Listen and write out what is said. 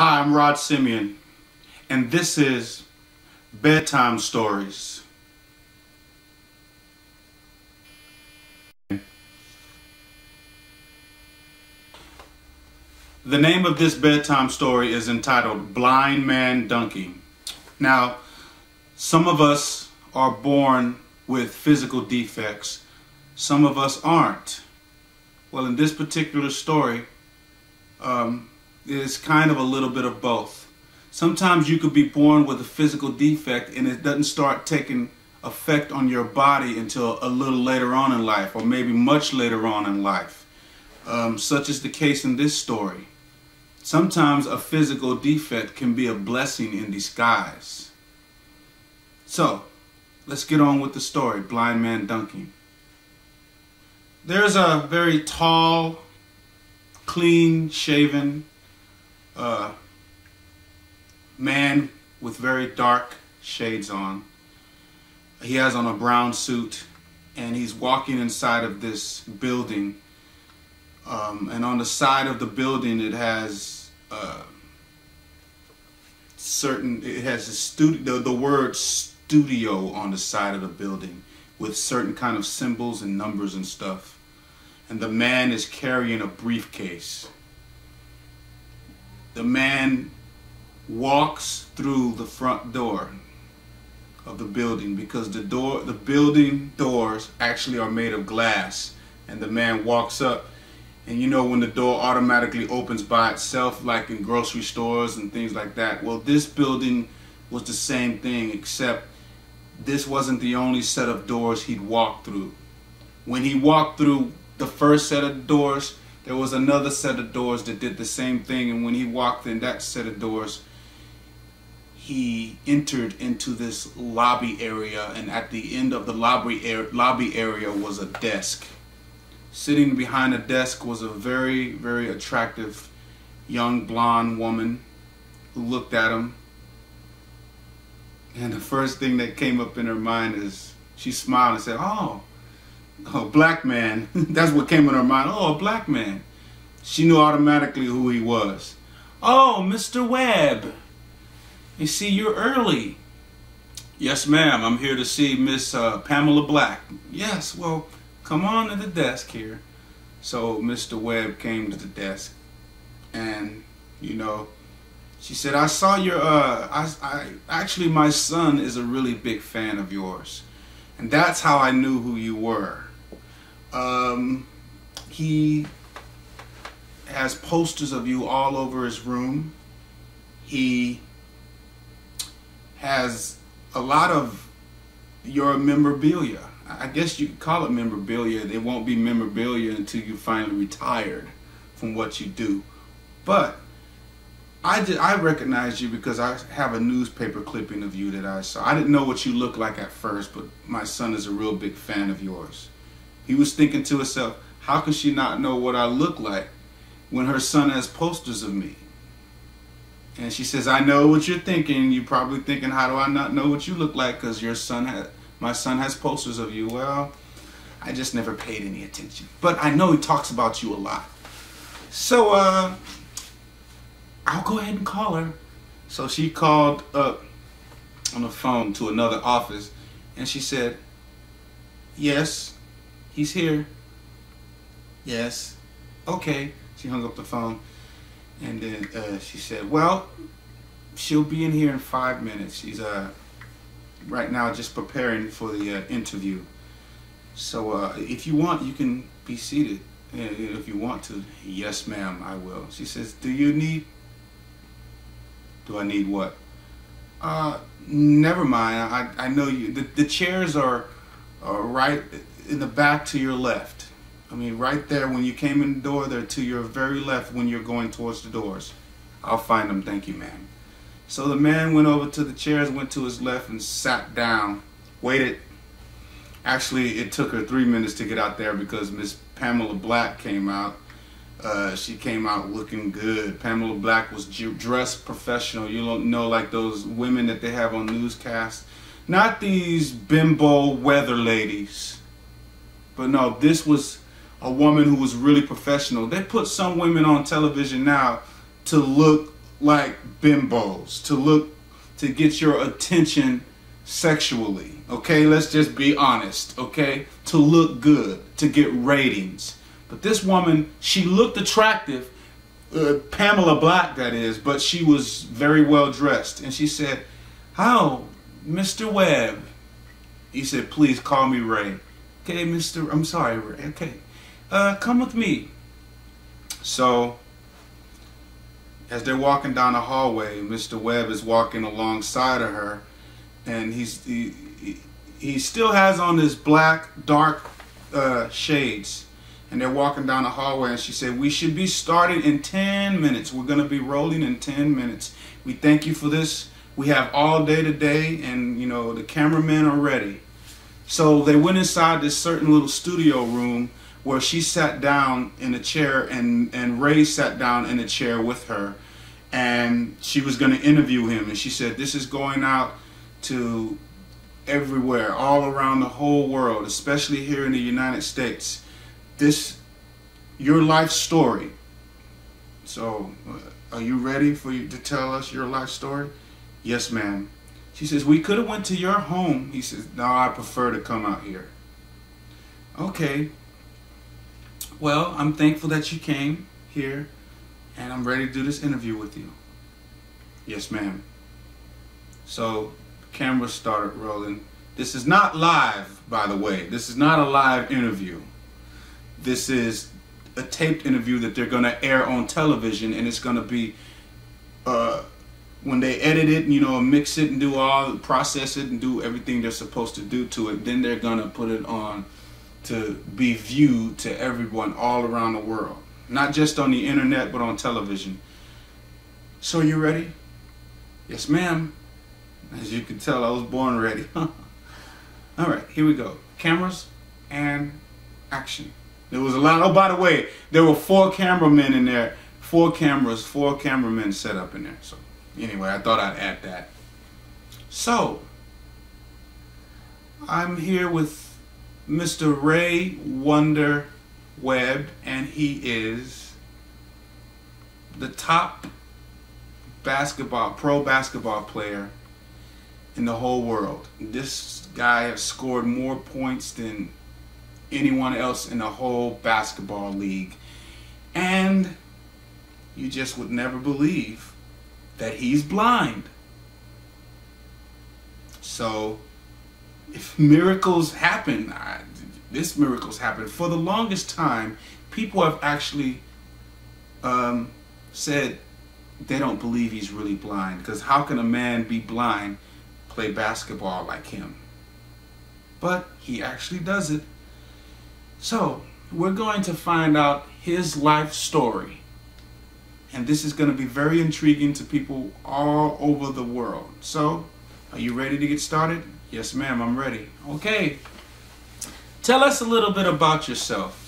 Hi, I'm Rod Simeon, and this is Bedtime Stories. The name of this bedtime story is entitled Blind Man Donkey. Now, some of us are born with physical defects. Some of us aren't. Well, in this particular story, it's kind of a little bit of both. Sometimes you could be born with a physical defect and it doesn't start taking effect on your body until a little later on in life, or maybe much later on in life. Such is the case in this story. Sometimes a physical defect can be a blessing in disguise. So, let's get on with the story, Blind Man Donkey. There's a very tall, clean-shaven man with very dark shades on. He has on a brown suit and he's walking inside of this building. And on the side of the building it has the word studio on the side of the building with certain kind of symbols and numbers and stuff. And the man is carrying a briefcase. The man walks through the front door of the building because the building doors actually are made of glass, and the man walks up, and you know when the door automatically opens by itself like in grocery stores and things like that. Well, this building was the same thing, except this wasn't the only set of doors he'd walked through. When he walked through the first set of doors, there was another set of doors that did the same thing, and when he walked in that set of doors, he entered into this lobby area, and at the end of the lobby area was a desk. Sitting behind the desk was a very, very attractive young blonde woman who looked at him, and the first thing that came up in her mind is she smiled and said, "Oh, black man." That's what came in her mind. "Oh, a black man." She knew automatically who he was. "Oh, Mr. Webb. You see, you're early." "Yes, ma'am. I'm here to see Miss Pamela Black." "Yes, well, come on to the desk here." So Mr. Webb came to the desk, and you know, she said, "I saw your actually my son is a really big fan of yours." And that's how I knew who you were. He has posters of you all over his room. He has a lot of your memorabilia. I guess you could call it memorabilia. It won't be memorabilia until you finally retired from what you do. But I recognized you because I have a newspaper clipping of you that I saw. I didn't know what you looked like at first, but my son is a real big fan of yours. He was thinking to himself, how can she not know what I look like when her son has posters of me? And she says, "I know what you're thinking. You're probably thinking, how do I not know what you look like? Because my son has posters of you." Well, I just never paid any attention. But I know he talks about you a lot. So, I'll go ahead and call her. So she called up on the phone to another office, and she said, "Yes, he's here." "Yes, okay." She hung up the phone, and then she said, "Well, she'll be in here in 5 minutes. She's right now just preparing for the interview. So if you want, you can be seated if you want to." "Yes, ma'am, I will." She says, "Do I need what?" Never mind. I know you. The chairs are right in the back to your left. I mean, right there when you came in the door, they're to your very left when you're going towards the doors. "I'll find them, thank you, ma'am." So the man went over to the chairs, went to his left and sat down, waited. Actually, it took her 3 minutes to get out there because Miss Pamela Black came out. She came out looking good. Pamela Black was dressed professional. You don't know, like those women that they have on newscasts. Not these bimbo weather ladies. But no, this was a woman who was really professional. They put some women on television now to look like bimbos, to get your attention sexually. Okay, let's just be honest. Okay, to look good, to get ratings. But this woman, she looked attractive, Pamela Black that is, but she was very well dressed. And she said, "How, Mr. Webb?" He said, "Please call me Ray." "Okay, I'm sorry, Ray. Okay, come with me." So, as they're walking down the hallway, Mr. Webb is walking alongside of her, and he still has on his black, dark shades. And they're walking down the hallway, and she said, "We should be starting in 10 minutes. We're going to be rolling in 10 minutes. We thank you for this. We have all day today, and, you know, the cameramen are ready." So they went inside this certain little studio room where she sat down in a chair, and Ray sat down in a chair with her. And she was going to interview him. And she said, "This is going out to everywhere, all around the whole world, especially here in the United States. Your life story. So, are you ready for you to tell us your life story?" "Yes, ma'am." She says, "We could have went to your home." He says, "No, I prefer to come out here." "Okay. Well, I'm thankful that you came here, and I'm ready to do this interview with you." "Yes, ma'am." So, cameras started rolling. This is not live, by the way. This is not a live interview. This is a taped interview that they're going to air on television, and it's going to be, when they edit it, you know, mix it and process it and do everything they're supposed to do to it, then they're going to put it on to be viewed to everyone all around the world. Not just on the internet, but on television. "So you ready?" "Yes, ma'am." As you can tell, I was born ready. All right, here we go. Cameras and action. There was a lot. Oh, by the way, there were 4 cameramen in there. 4 cameras, 4 cameramen set up in there. So anyway, I thought I'd add that. So, I'm here with Mr. Ray Wonder Webb, and he is the top pro basketball player in the whole world. This guy has scored more points than anyone else in the whole basketball league. And you just would never believe that he's blind. So, if miracles happen, this miracle's happened. For the longest time, people have actually said they don't believe he's really blind. Because how can a man be blind, play basketball like him? But he actually does it. So, we're going to find out his life story. And this is going to be very intriguing to people all over the world. So, are you ready to get started? Yes, ma'am, I'm ready. Okay. Tell us a little bit about yourself.